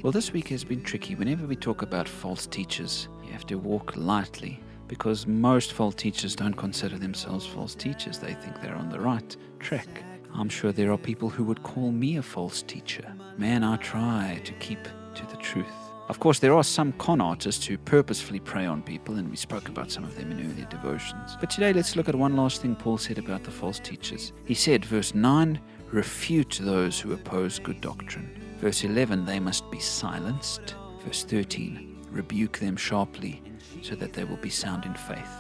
Well, this week has been tricky. Whenever we talk about false teachers, you have to walk lightly because most false teachers don't consider themselves false teachers. They think they're on the right track. I'm sure there are people who would call me a false teacher. Man, I try to keep to the truth. Of course, there are some con artists who purposefully prey on people, and we spoke about some of them in earlier devotions. But today, let's look at one last thing Paul said about the false teachers. He said, verse 9, refute those who oppose good doctrine. Verse 11, they must be silenced. Verse 13, rebuke them sharply so that they will be sound in faith.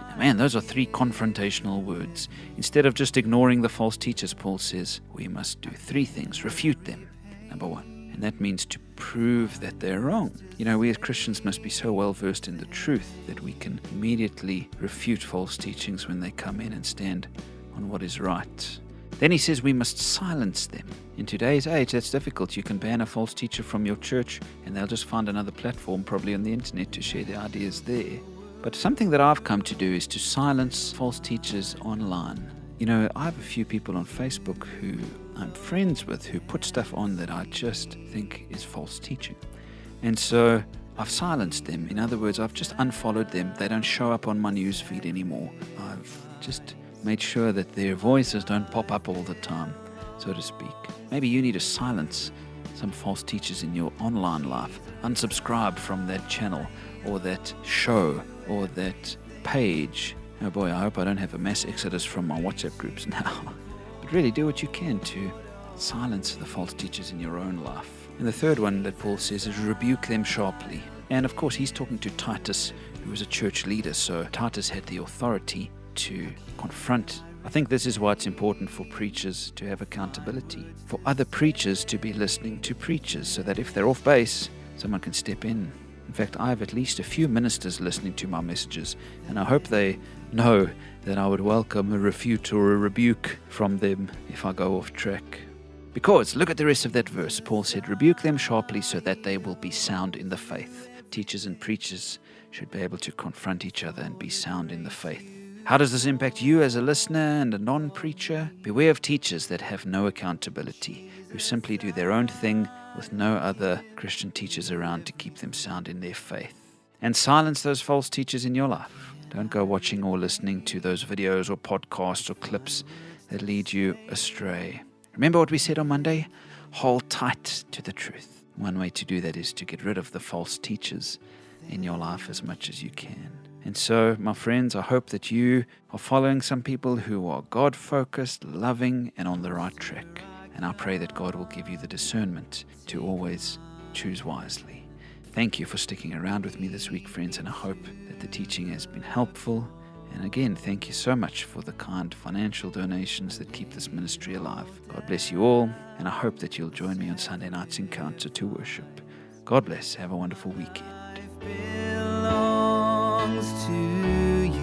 Now, man, those are three confrontational words. Instead of just ignoring the false teachers, Paul says, we must do three things. Refute them, number one. And that means to prove that they're wrong. You know, we as Christians must be so well versed in the truth that we can immediately refute false teachings when they come in and stand on what is right. Then he says we must silence them. In today's age, that's difficult. You can ban a false teacher from your church and they'll just find another platform, probably on the internet, to share their ideas there. But something that I've come to do is to silence false teachers online. You know, I have a few people on Facebook who I'm friends with who put stuff on that I just think is false teaching. And so I've silenced them. In other words, I've just unfollowed them. They don't show up on my news feed anymore. I've just made sure that their voices don't pop up all the time, so to speak. Maybe you need to silence some false teachers in your online life. Unsubscribe from that channel or that show or that page. Oh boy, I hope I don't have a mass exodus from my WhatsApp groups now. But really do what you can to silence the false teachers in your own life. And the third one that Paul says is rebuke them sharply. And of course, he's talking to Titus, who was a church leader, so Titus had the authority to confront. I think this is why it's important for preachers to have accountability, for other preachers to be listening to preachers, so that if they're off base, someone can step in. In fact, I have at least a few ministers listening to my messages, and I hope they know that I would welcome a refute or a rebuke from them if I go off track. Because, look at the rest of that verse. Paul said, rebuke them sharply so that they will be sound in the faith. Teachers and preachers should be able to confront each other and be sound in the faith. How does this impact you as a listener and a non-preacher? Beware of teachers that have no accountability, who simply do their own thing with no other Christian teachers around to keep them sound in their faith. And silence those false teachers in your life. Don't go watching or listening to those videos or podcasts or clips that lead you astray. Remember what we said on Monday? Hold tight to the truth. One way to do that is to get rid of the false teachers in your life as much as you can. And so, my friends, I hope that you are following some people who are God-focused, loving, and on the right track. And I pray that God will give you the discernment to always choose wisely. Thank you for sticking around with me this week, friends, and I hope that the teaching has been helpful. And again, thank you so much for the kind financial donations that keep this ministry alive. God bless you all, and I hope that you'll join me on Sunday night's encounter to worship. God bless. Have a wonderful weekend. Belongs to you.